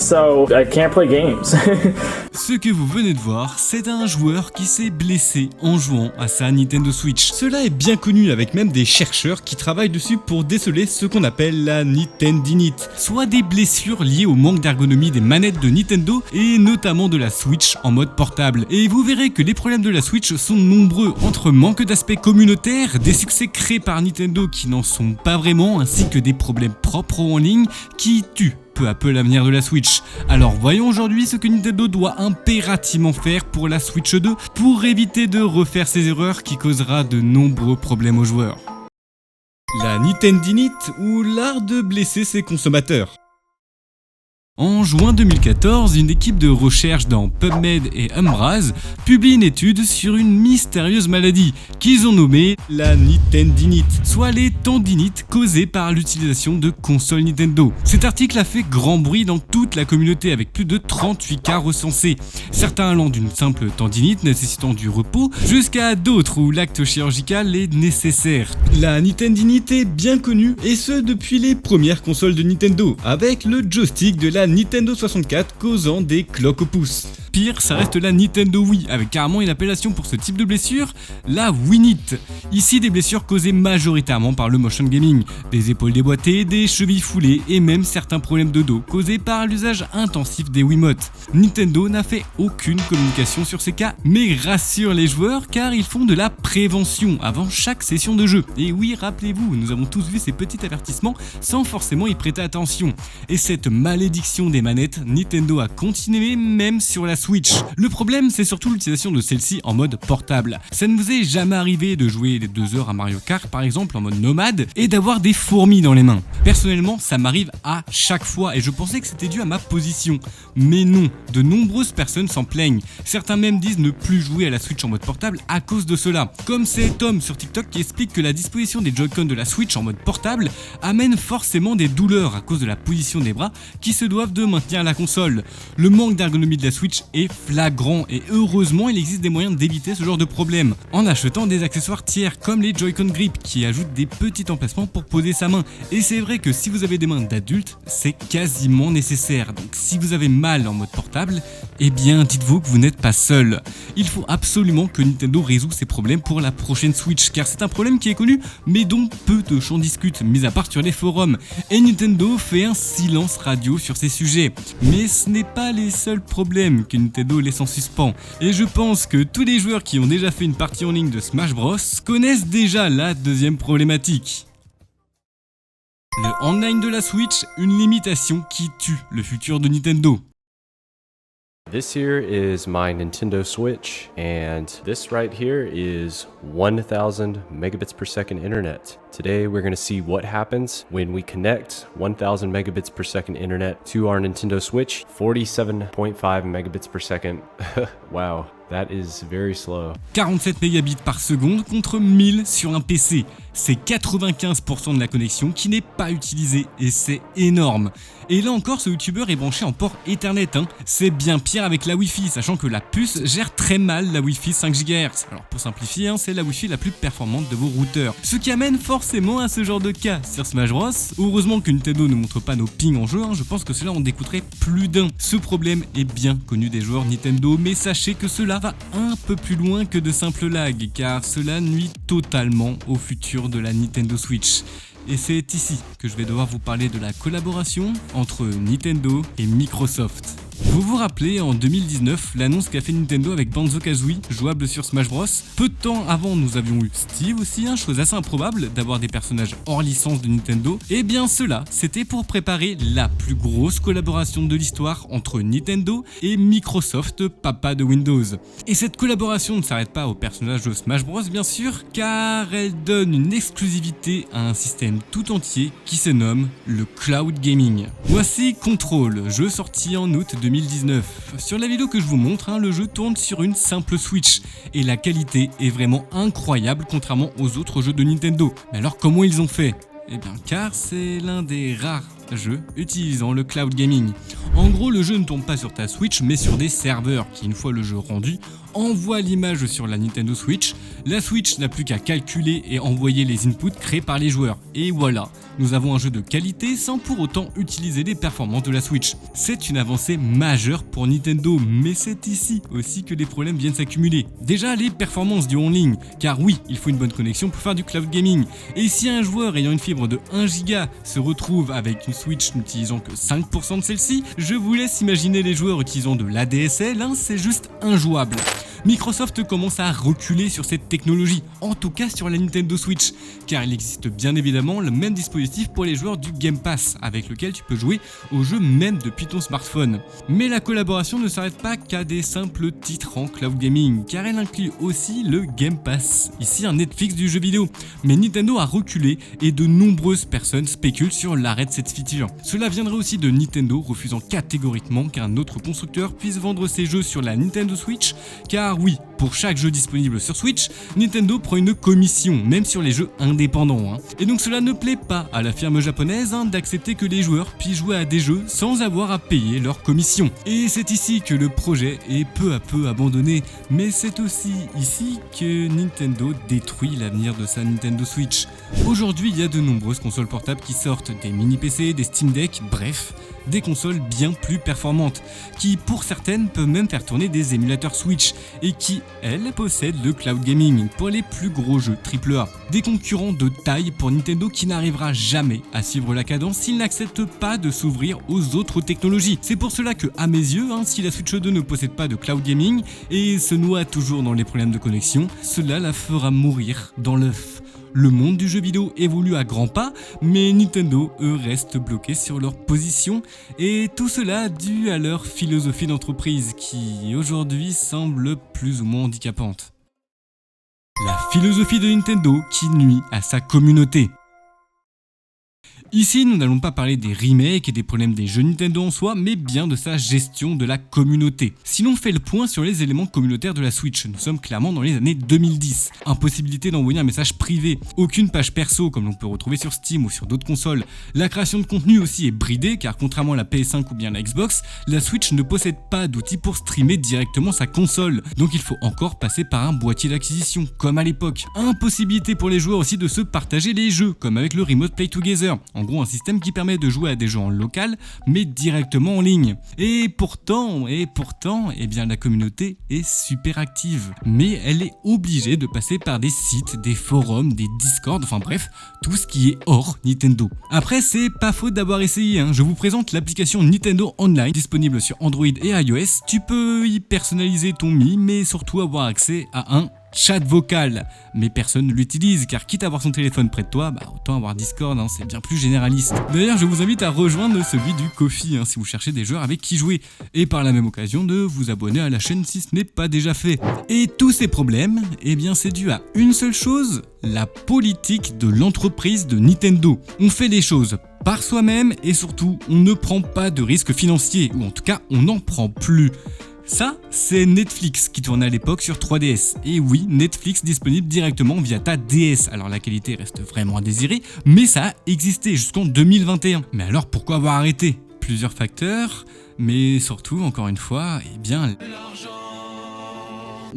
so I can't play games. Ce que vous venez de voir, c'est un joueur qui s'est blessé en jouant à sa Nintendo Switch. Cela est bien connu avec même des chercheurs qui travaillent dessus pour déceler ce qu'on appelle la Nintendinite, soit des blessures liées au manque d'ergonomie des manettes de Nintendo et notamment de la Switch en mode portable. Et vous verrez que les problèmes de la Switch sont nombreux, entre manque d'aspect communautaire, des succès créés par Nintendo qui n'en sont pas vraiment, ainsi que des problèmes propres en ligne qui tuent peu à peu l'avenir de la Switch. Alors voyons aujourd'hui ce que Nintendo doit impérativement faire pour la Switch 2 pour éviter de refaire ces erreurs qui causera de nombreux problèmes aux joueurs. La Nintendinite ou l'art de blesser ses consommateurs. En juin 2014, une équipe de recherche dans PubMed et Umbraz publie une étude sur une mystérieuse maladie qu'ils ont nommée la Nintendinite, soit les tendinites causées par l'utilisation de consoles Nintendo. Cet article a fait grand bruit dans toute la communauté avec plus de 38 cas recensés, certains allant d'une simple tendinite nécessitant du repos jusqu'à d'autres où l'acte chirurgical est nécessaire. La Nintendinite est bien connue et ce depuis les premières consoles de Nintendo, avec le joystick de la Nintendo 64 causant des cloques au pouce. Pire, ça reste la Nintendo Wii, avec carrément une appellation pour ce type de blessure, la Winite. Ici, des blessures causées majoritairement par le motion gaming, des épaules déboîtées, des chevilles foulées et même certains problèmes de dos causés par l'usage intensif des Wiimotes. Nintendo n'a fait aucune communication sur ces cas, mais rassure les joueurs car ils font de la prévention avant chaque session de jeu. Et oui, rappelez-vous, nous avons tous vu ces petits avertissements sans forcément y prêter attention. Et cette malédiction des manettes, Nintendo a continué même sur la Switch. Le problème, c'est surtout l'utilisation de celle-ci en mode portable. Ça ne vous est jamais arrivé de jouer les 2 heures à Mario Kart par exemple en mode nomade et d'avoir des fourmis dans les mains. Personnellement, ça m'arrive à chaque fois et je pensais que c'était dû à ma position. Mais non, de nombreuses personnes s'en plaignent. Certains même disent ne plus jouer à la Switch en mode portable à cause de cela. Comme c'est Tom sur TikTok qui explique que la disposition des Joy-Con de la Switch en mode portable amène forcément des douleurs à cause de la position des bras qui se doivent de maintenir la console. Le manque d'ergonomie de la Switch est flagrant et heureusement il existe des moyens d'éviter ce genre de problème en achetant des accessoires tiers comme les Joy-Con Grip qui ajoutent des petits emplacements pour poser sa main. Et c'est vrai que si vous avez des mains d'adultes, c'est quasiment nécessaire. Donc si vous avez mal en mode portable, eh bien dites-vous que vous n'êtes pas seul. Il faut absolument que Nintendo résout ces problèmes pour la prochaine Switch car c'est un problème qui est connu mais dont peu de gens discutent, mis à part sur les forums. Et Nintendo fait un silence radio sur ces sujets. Mais ce n'est pas les seuls problèmes que Nintendo laisse en suspens. Et je pense que tous les joueurs qui ont déjà fait une partie en ligne de Smash Bros connaissent déjà la deuxième problématique. Le online de la Switch, une limitation qui tue le futur de Nintendo. This here is my Nintendo Switch, and this right here is 1000 megabits per second internet. Today we're going to see what happens when we connect 1000 megabits per second internet to our Nintendo Switch. 47.5 megabits per second. Wow, that is very slow. 47 mégabits par seconde contre 1000 sur un PC. C'est 95% de la connexion qui n'est pas utilisée et c'est énorme. Et là encore, ce youtubeur est branché en port Ethernet. C'est bien pire avec la Wi-Fi, sachant que la puce gère très mal la Wi-Fi 5 GHz. Alors pour simplifier, c'est la Wi-Fi la plus performante de vos routeurs. Ce qui amène forcément à ce genre de cas sur Smash Bros. Heureusement que Nintendo ne montre pas nos pings en jeu, je pense que cela en décoûterait plus d'un. Ce problème est bien connu des joueurs Nintendo, mais sachez que cela va un peu plus loin que de simples lags, car cela nuit totalement au futur de la Nintendo Switch. Et c'est ici que je vais devoir vous parler de la collaboration entre Nintendo et Microsoft. Vous vous rappelez en 2019 l'annonce qu'a fait Nintendo avec Banjo-Kazooie, jouable sur Smash Bros. Peu de temps avant nous avions eu Steve aussi, chose assez improbable d'avoir des personnages hors licence de Nintendo. Et bien cela, c'était pour préparer la plus grosse collaboration de l'histoire entre Nintendo et Microsoft, papa de Windows. Et cette collaboration ne s'arrête pas aux personnages de Smash Bros bien sûr, car elle donne une exclusivité à un système tout entier qui se nomme le Cloud Gaming. Voici Control, jeu sorti en août 2019. Sur la vidéo que je vous montre, le jeu tourne sur une simple Switch et la qualité est vraiment incroyable contrairement aux autres jeux de Nintendo. Mais alors comment ils ont fait ? Eh bien car c'est l'un des rares jeux utilisant le cloud gaming. En gros, le jeu ne tourne pas sur ta Switch mais sur des serveurs qui, une fois le jeu rendu, envoie l'image sur la Nintendo Switch. La Switch n'a plus qu'à calculer et envoyer les inputs créés par les joueurs. Et voilà, nous avons un jeu de qualité sans pour autant utiliser les performances de la Switch. C'est une avancée majeure pour Nintendo, mais c'est ici aussi que les problèmes viennent s'accumuler. Déjà les performances du en ligne, car oui, il faut une bonne connexion pour faire du cloud gaming. Et si un joueur ayant une fibre de 1 Go se retrouve avec une Switch n'utilisant que 5% de celle-ci, je vous laisse imaginer les joueurs utilisant de l'ADSL, c'est juste injouable. Microsoft commence à reculer sur cette technologie, en tout cas sur la Nintendo Switch, car il existe bien évidemment le même dispositif pour les joueurs du Game Pass, avec lequel tu peux jouer aux jeux même depuis ton smartphone. Mais la collaboration ne s'arrête pas qu'à des simples titres en cloud gaming, car elle inclut aussi le Game Pass, ici un Netflix du jeu vidéo. Mais Nintendo a reculé et de nombreuses personnes spéculent sur l'arrêt de cette feature. Cela viendrait aussi de Nintendo refusant catégoriquement qu'un autre constructeur puisse vendre ses jeux sur la Nintendo Switch, car oui, pour chaque jeu disponible sur Switch, Nintendo prend une commission, même sur les jeux indépendants. Et donc cela ne plaît pas à la firme japonaise d'accepter que les joueurs puissent jouer à des jeux sans avoir à payer leur commission. Et c'est ici que le projet est peu à peu abandonné, mais c'est aussi ici que Nintendo détruit l'avenir de sa Nintendo Switch. Aujourd'hui, il y a de nombreuses consoles portables qui sortent, des mini-PC, des Steam Deck, bref, des consoles bien plus performantes, qui pour certaines peuvent même faire tourner des émulateurs Switch, et qui, elles, possèdent le cloud gaming pour les plus gros jeux AAA. Des concurrents de taille pour Nintendo qui n'arrivera jamais à suivre la cadence s'il n'accepte pas de s'ouvrir aux autres technologies. C'est pour cela que, à mes yeux, si la Switch 2 ne possède pas de cloud gaming et se noie toujours dans les problèmes de connexion, cela la fera mourir dans l'œuf. Le monde du jeu vidéo évolue à grands pas, mais Nintendo, eux, restent bloqués sur leur position, et tout cela dû à leur philosophie d'entreprise qui, aujourd'hui, semble plus ou moins handicapante. La philosophie de Nintendo qui nuit à sa communauté. Ici, nous n'allons pas parler des remakes et des problèmes des jeux Nintendo en soi, mais bien de sa gestion de la communauté. Si l'on fait le point sur les éléments communautaires de la Switch, nous sommes clairement dans les années 2010. Impossibilité d'envoyer un message privé, aucune page perso comme l'on peut retrouver sur Steam ou sur d'autres consoles. La création de contenu aussi est bridée, car contrairement à la PS5 ou bien la Xbox, la Switch ne possède pas d'outils pour streamer directement sa console. Donc il faut encore passer par un boîtier d'acquisition, comme à l'époque. Impossibilité pour les joueurs aussi de se partager les jeux, comme avec le Remote Play Together. En gros, un système qui permet de jouer à des jeux en local, mais directement en ligne. Et pourtant, eh bien la communauté est super active. Mais elle est obligée de passer par des sites, des forums, des Discord, enfin bref, tout ce qui est hors Nintendo. Après, c'est pas faute d'avoir essayé, Je vous présente l'application Nintendo Online, disponible sur Android et iOS. Tu peux y personnaliser ton Mi, mais surtout avoir accès à un chat vocal, mais personne ne l'utilise car quitte à avoir son téléphone près de toi, autant avoir Discord, c'est bien plus généraliste. D'ailleurs, je vous invite à rejoindre celui du Ko-fi si vous cherchez des joueurs avec qui jouer, et par la même occasion de vous abonner à la chaîne si ce n'est pas déjà fait. Et tous ces problèmes, eh bien c'est dû à une seule chose, la politique de l'entreprise de Nintendo. On fait les choses par soi-même et surtout on ne prend pas de risques financiers, ou en tout cas on n'en prend plus. Ça, c'est Netflix qui tournait à l'époque sur 3DS. Et oui, Netflix disponible directement via ta DS. Alors la qualité reste vraiment à désirer, mais ça a existé jusqu'en 2021. Mais alors pourquoi avoir arrêté? Plusieurs facteurs, mais surtout, encore une fois, eh bien...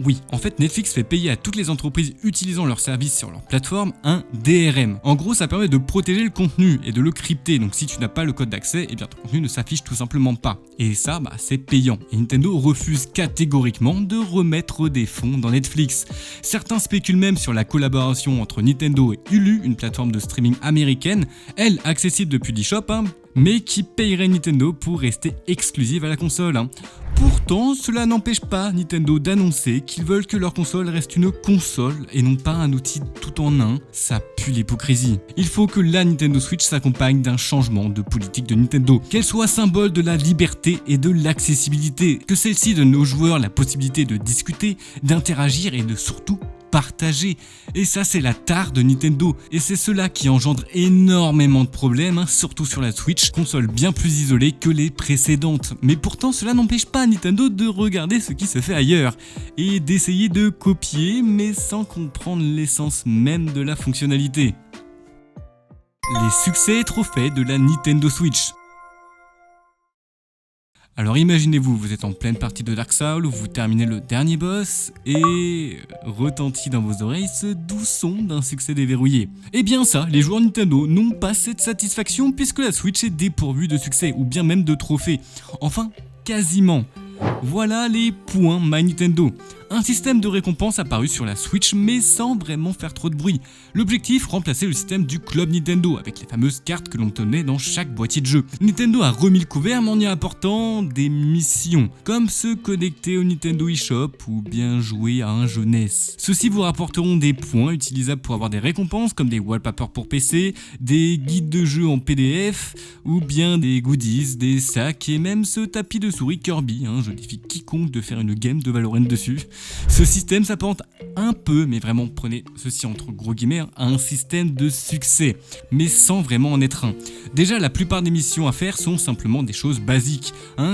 Oui, en fait Netflix fait payer à toutes les entreprises utilisant leurs services sur leur plateforme un DRM. En gros, ça permet de protéger le contenu et de le crypter, donc si tu n'as pas le code d'accès, eh bien ton contenu ne s'affiche tout simplement pas. Et ça, c'est payant. Et Nintendo refuse catégoriquement de remettre des fonds dans Netflix. Certains spéculent même sur la collaboration entre Nintendo et Hulu, une plateforme de streaming américaine, elle accessible depuis l'eShop, mais qui payerait Nintendo pour rester exclusive à la console. Pourtant, cela n'empêche pas Nintendo d'annoncer qu'ils veulent que leur console reste une console et non pas un outil tout en un. Ça pue l'hypocrisie. Il faut que la Nintendo Switch s'accompagne d'un changement de politique de Nintendo, qu'elle soit symbole de la liberté et de l'accessibilité, que celle-ci donne aux joueurs la possibilité de discuter, d'interagir et de surtout partager. Et ça, c'est la tare de Nintendo. Et c'est cela qui engendre énormément de problèmes, surtout sur la Switch, console bien plus isolée que les précédentes. Mais pourtant, cela n'empêche pas Nintendo de regarder ce qui se fait ailleurs et d'essayer de copier, mais sans comprendre l'essence même de la fonctionnalité. Les succès et trophées de la Nintendo Switch. Alors imaginez-vous, vous êtes en pleine partie de Dark Souls, vous terminez le dernier boss et retentit dans vos oreilles ce doux son d'un succès déverrouillé. Et bien ça, les joueurs Nintendo n'ont pas cette satisfaction puisque la Switch est dépourvue de succès ou bien même de trophées. Enfin, quasiment. Voilà les points My Nintendo. Un système de récompense apparu sur la Switch mais sans vraiment faire trop de bruit. L'objectif, remplacer le système du Club Nintendo avec les fameuses cartes que l'on tenait dans chaque boîtier de jeu. Nintendo a remis le couvert mais en y apportant des missions, comme se connecter au Nintendo eShop ou bien jouer à un jeu NES. Ceux-ci vous rapporteront des points utilisables pour avoir des récompenses comme des wallpapers pour PC, des guides de jeu en PDF ou bien des goodies, des sacs et même ce tapis de souris Kirby. Je défie quiconque de faire une game de Valorant dessus. Ce système s'apparente un peu, mais vraiment prenez ceci entre gros guillemets, à un système de succès, mais sans vraiment en être un. Déjà, la plupart des missions à faire sont simplement des choses basiques,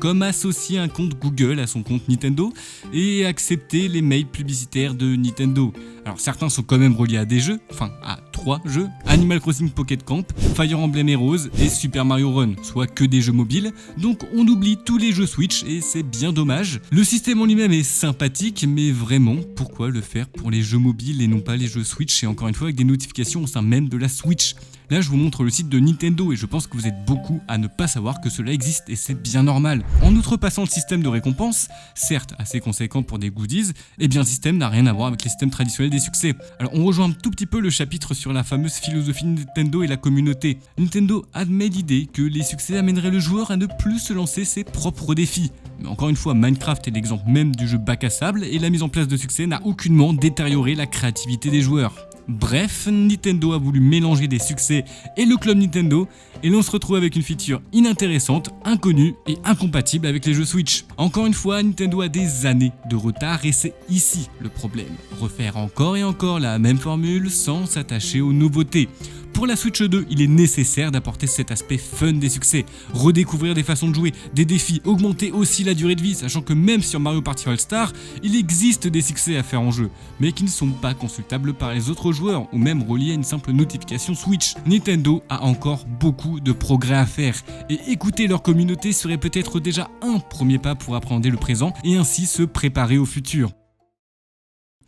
comme associer un compte Google à son compte Nintendo et accepter les mails publicitaires de Nintendo. Alors certains sont quand même reliés à des jeux, enfin à 3 jeux, Animal Crossing Pocket Camp, Fire Emblem Heroes et Super Mario Run, soit que des jeux mobiles, donc on oublie tous les jeux Switch et c'est bien dommage. Le système en lui-même est sympathique, mais vraiment, pourquoi le faire pour les jeux mobiles et non pas les jeux Switch, et encore une fois avec des notifications au sein même de la Switch. Là je vous montre le site de Nintendo et je pense que vous êtes beaucoup à ne pas savoir que cela existe et c'est bien normal. En outrepassant le système de récompense, certes assez conséquent pour des goodies, et bien le système n'a rien à voir avec les systèmes traditionnels des succès. Alors on rejoint un tout petit peu le chapitre sur la fameuse philosophie de Nintendo et la communauté. Nintendo admet l'idée que les succès amèneraient le joueur à ne plus se lancer ses propres défis. Mais encore une fois, Minecraft est l'exemple même du jeu bac à sable et la mise en place de succès n'a aucunement détérioré la créativité des joueurs. Bref, Nintendo a voulu mélanger des succès et le club Nintendo et l'on se retrouve avec une feature inintéressante, inconnue et incompatible avec les jeux Switch. Encore une fois, Nintendo a des années de retard et c'est ici le problème. Refaire encore et encore la même formule sans s'attacher aux nouveautés. Pour la Switch 2, il est nécessaire d'apporter cet aspect fun des succès, redécouvrir des façons de jouer, des défis, augmenter aussi la durée de vie, sachant que même sur Mario Party All-Star, il existe des succès à faire en jeu, mais qui ne sont pas consultables par les autres joueurs ou même reliés à une simple notification Switch. Nintendo a encore beaucoup de progrès à faire, et écouter leur communauté serait peut-être déjà un premier pas pour appréhender le présent et ainsi se préparer au futur.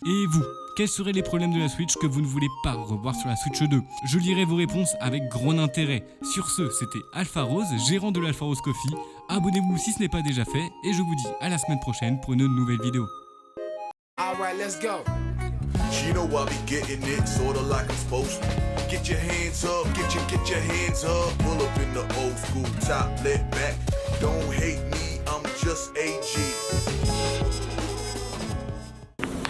Et vous ? Quels seraient les problèmes de la Switch que vous ne voulez pas revoir sur la Switch 2 ? Je lirai vos réponses avec grand intérêt. Sur ce, c'était Alpha Rose, gérant de l'Alpha Rose Coffee. Abonnez-vous si ce n'est pas déjà fait et je vous dis à la semaine prochaine pour une nouvelle vidéo. Alright, let's go. You know I be getting it, sorta like I'm supposed to. Get your hands up, get your hands up. Pull up in the old school top, let back. Don't hate me, I'm just AG.